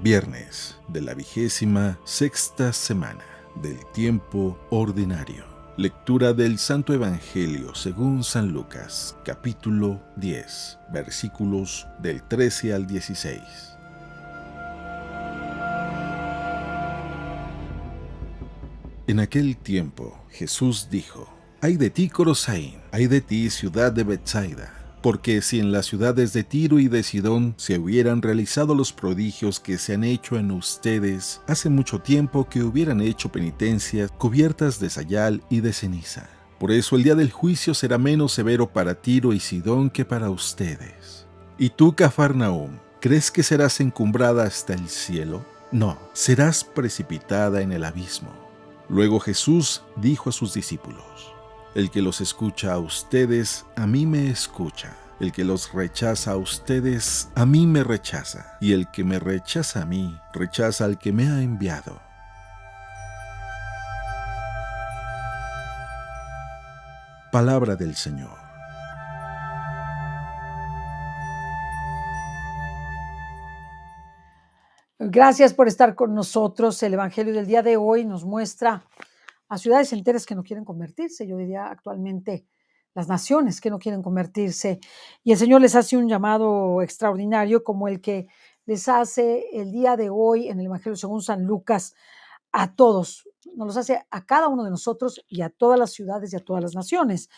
Viernes de la 26ª semana del tiempo ordinario. Lectura del Santo Evangelio según San Lucas, capítulo 10, versículos del 13 al 16. En aquel tiempo Jesús dijo: «Ay de ti, Corosaín, ay de ti, ciudad de Betsaida, porque si en las ciudades de Tiro y de Sidón se hubieran realizado los prodigios que se han hecho en ustedes, hace mucho tiempo que hubieran hecho penitencias cubiertas de sayal y de ceniza. Por eso el día del juicio será menos severo para Tiro y Sidón que para ustedes. ¿Y tú, Cafarnaúm, crees que serás encumbrada hasta el cielo? No, serás precipitada en el abismo». Luego Jesús dijo a sus discípulos: «El que los escucha a ustedes, a mí me escucha. El que los rechaza a ustedes, a mí me rechaza. Y el que me rechaza a mí, rechaza al que me ha enviado». Palabra del Señor. Gracias por estar con nosotros. El Evangelio del día de hoy nos muestra a ciudades enteras que no quieren convertirse, yo diría actualmente las naciones que no quieren convertirse, y el Señor les hace un llamado extraordinario como el que les hace el día de hoy en el Evangelio según San Lucas a todos, nos los hace a cada uno de nosotros y a todas las ciudades y a todas las naciones.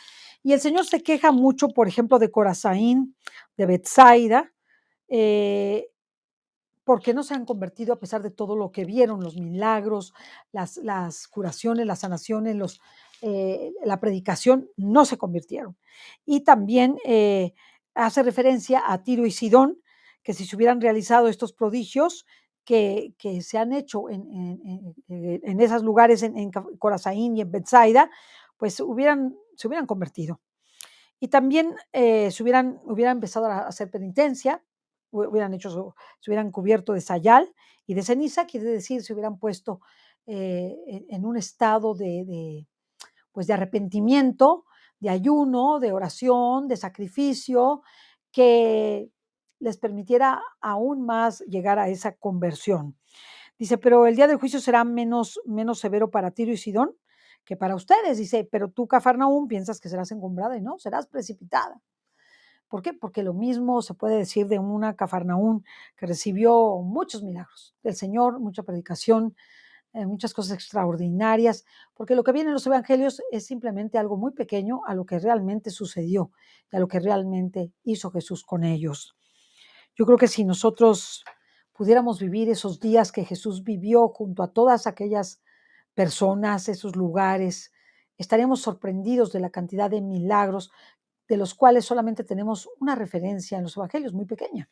Y el Señor se queja mucho, por ejemplo, de Corazaín, de Betsaida, eh, porque no se han convertido a pesar de todo lo que vieron, los milagros, las curaciones, las sanaciones, la predicación, no se convirtieron. Y también hace referencia a Tiro y Sidón, que si se hubieran realizado estos prodigios que se han hecho en esos lugares, en Corazaín y en Bethsaida, pues se hubieran convertido. Y también hubieran empezado a hacer penitencia, se hubieran cubierto de sayal y de ceniza, quiere decir, se hubieran puesto en un estado pues de arrepentimiento, de ayuno, de oración, de sacrificio, que les permitiera aún más llegar a esa conversión. Dice, pero el día del juicio será menos severo para Tiro y Sidón que para ustedes. Dice, pero tú, Cafarnaúm, piensas que serás encumbrada y no, serás precipitada. ¿Por qué? Porque lo mismo se puede decir de una Cafarnaúm que recibió muchos milagros del Señor, mucha predicación, muchas cosas extraordinarias, porque lo que viene en los evangelios es simplemente algo muy pequeño a lo que realmente sucedió, a lo que realmente hizo Jesús con ellos. Yo creo que si nosotros pudiéramos vivir esos días que Jesús vivió junto a todas aquellas personas, esos lugares, estaríamos sorprendidos de la cantidad de milagros de los cuales solamente tenemos una referencia en los evangelios muy pequeña.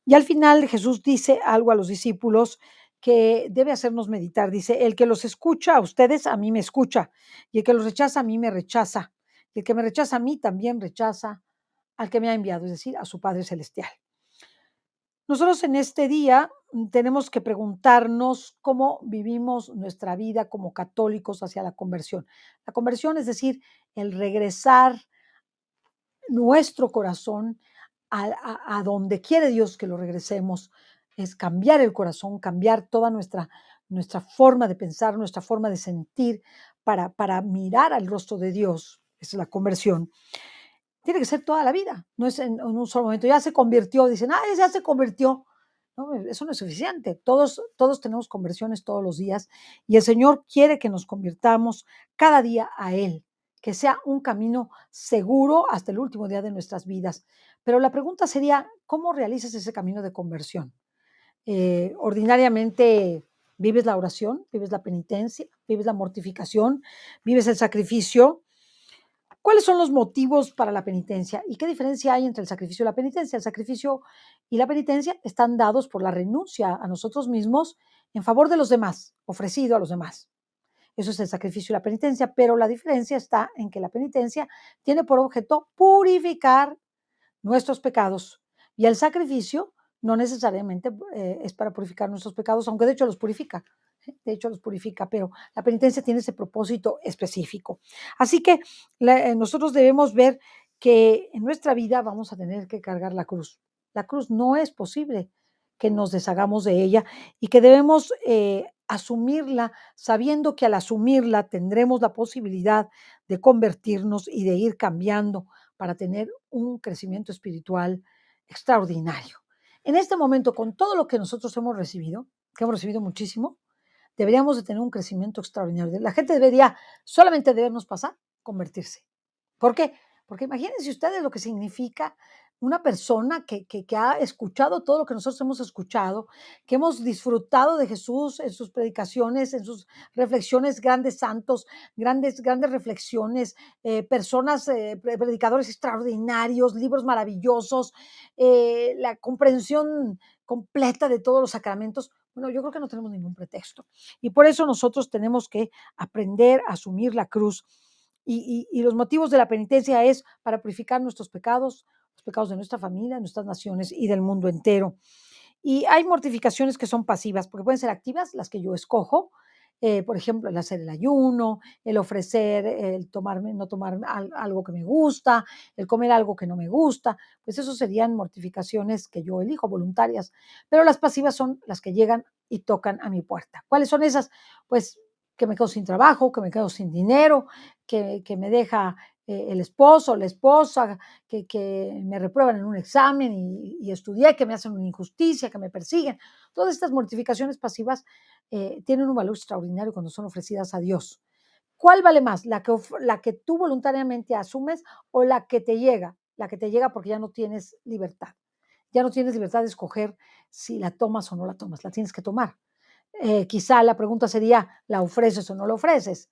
Y al final Jesús dice algo a los discípulos que debe hacernos meditar. Dice, el que los escucha a ustedes, a mí me escucha, y el que los rechaza, a mí me rechaza, y el que me rechaza a mí también rechaza al que me ha enviado, es decir, a su Padre Celestial. Nosotros en este día tenemos que preguntarnos cómo vivimos nuestra vida como católicos hacia la conversión. La conversión es decir, el regresar nuestro corazón a donde quiere Dios que lo regresemos, es cambiar el corazón, cambiar toda nuestra forma de pensar, nuestra forma de sentir para mirar al rostro de Dios. Esa es la conversión. Tiene que ser toda la vida, no es en un solo momento. Ya se convirtió, dicen, ya se convirtió. No, eso no es suficiente. Todos tenemos conversiones todos los días y el Señor quiere que nos convirtamos cada día a Él, que sea un camino seguro hasta el último día de nuestras vidas. Pero la pregunta sería, ¿cómo realizas ese camino de conversión? Ordinariamente vives la oración, vives la penitencia, vives la mortificación, vives el sacrificio. ¿Cuáles son los motivos para la penitencia y qué diferencia hay entre el sacrificio y la penitencia? El sacrificio y la penitencia están dados por la renuncia a nosotros mismos en favor de los demás, ofrecido a los demás. Eso es el sacrificio y la penitencia, pero la diferencia está en que la penitencia tiene por objeto purificar nuestros pecados y el sacrificio no necesariamente es para purificar nuestros pecados, aunque de hecho los purifica. De hecho, los purifica, pero la penitencia tiene ese propósito específico. Así que nosotros debemos ver que en nuestra vida vamos a tener que cargar la cruz. La cruz no es posible que nos deshagamos de ella y que debemos asumirla sabiendo que al asumirla tendremos la posibilidad de convertirnos y de ir cambiando para tener un crecimiento espiritual extraordinario. En este momento, con todo lo que nosotros hemos recibido, que hemos recibido muchísimo, deberíamos de tener un crecimiento extraordinario. La gente debería solamente de vernos pasar, convertirse. ¿Por qué? Porque imagínense ustedes lo que significa una persona que ha escuchado todo lo que nosotros hemos escuchado, que hemos disfrutado de Jesús en sus predicaciones, en sus reflexiones, grandes santos, grandes reflexiones, personas, predicadores extraordinarios, libros maravillosos, la comprensión completa de todos los sacramentos. Bueno, yo creo que no tenemos ningún pretexto. Y por eso nosotros tenemos que aprender a asumir la cruz. Y los motivos de la penitencia es para purificar nuestros pecados, los pecados de nuestra familia, de nuestras naciones y del mundo entero. Y hay mortificaciones que son pasivas, porque pueden ser activas, las que yo escojo, por ejemplo, el hacer el ayuno, el ofrecer, el tomarme, no tomar algo que me gusta, el comer algo que no me gusta, pues eso serían mortificaciones que yo elijo, voluntarias. Pero las pasivas son las que llegan y tocan a mi puerta. ¿Cuáles son esas? Pues que me quedo sin trabajo, que me quedo sin dinero, que me deja el esposo, la esposa, que me reprueban en un examen y estudié, que me hacen una injusticia, que me persiguen. Todas estas mortificaciones pasivas tienen un valor extraordinario cuando son ofrecidas a Dios. ¿Cuál vale más? La que tú voluntariamente asumes o la que te llega? La que te llega porque ya no tienes libertad. Ya no tienes libertad de escoger si la tomas o no la tomas, la tienes que tomar. Quizá la pregunta sería, ¿la ofreces o no la ofreces?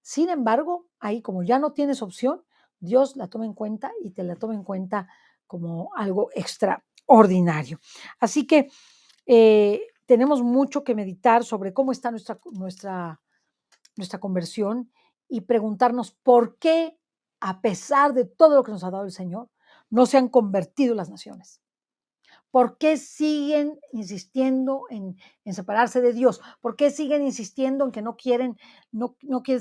Sin embargo, ahí como ya no tienes opción, Dios la toma en cuenta y te la toma en cuenta como algo extraordinario. Así que tenemos mucho que meditar sobre cómo está nuestra conversión y preguntarnos por qué, a pesar de todo lo que nos ha dado el Señor, no se han convertido las naciones. ¿Por qué siguen insistiendo en separarse de Dios? ¿Por qué siguen insistiendo en que no quieren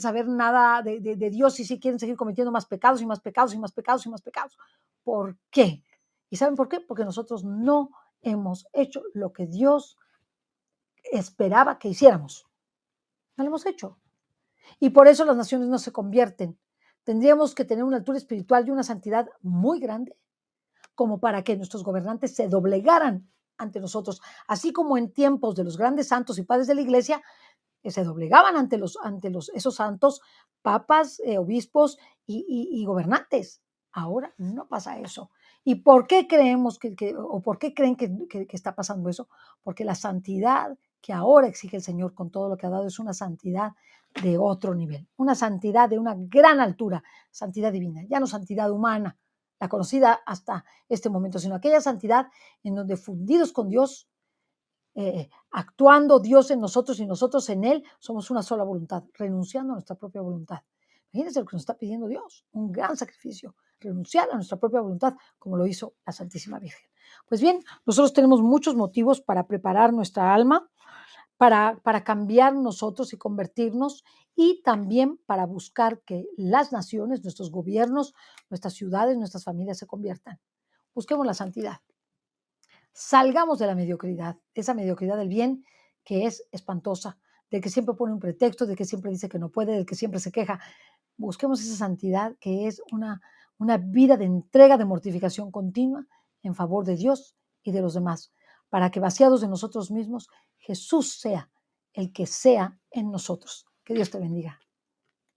saber nada de Dios y sí quieren seguir cometiendo más pecados y más pecados y más pecados y más pecados? ¿Por qué? ¿Y saben por qué? Porque nosotros no hemos hecho lo que Dios esperaba que hiciéramos. No lo hemos hecho. Y por eso las naciones no se convierten. Tendríamos que tener una altura espiritual y una santidad muy grande como para que nuestros gobernantes se doblegaran ante nosotros, así como en tiempos de los grandes santos y padres de la iglesia, que se doblegaban esos santos, papas, obispos y gobernantes. Ahora no pasa eso. ¿Y por qué creemos o por qué creen que está pasando eso? Porque la santidad que ahora exige el Señor con todo lo que ha dado es una santidad de otro nivel, una santidad de una gran altura, santidad divina, ya no santidad humana, la conocida hasta este momento, sino aquella santidad en donde fundidos con Dios, actuando Dios en nosotros y nosotros en Él, somos una sola voluntad, renunciando a nuestra propia voluntad. Imagínense lo que nos está pidiendo Dios, un gran sacrificio, renunciar a nuestra propia voluntad, como lo hizo la Santísima Virgen. Pues bien, nosotros tenemos muchos motivos para preparar nuestra alma, para cambiar nosotros y convertirnos, y también para buscar que las naciones, nuestros gobiernos, nuestras ciudades, nuestras familias se conviertan. Busquemos la santidad. Salgamos de la mediocridad, esa mediocridad del bien que es espantosa, del que siempre pone un pretexto, del que siempre dice que no puede, del que siempre se queja. Busquemos esa santidad que es una vida de entrega, de mortificación continua en favor de Dios y de los demás, para que vaciados de nosotros mismos, Jesús sea el que sea en nosotros. Que Dios te bendiga.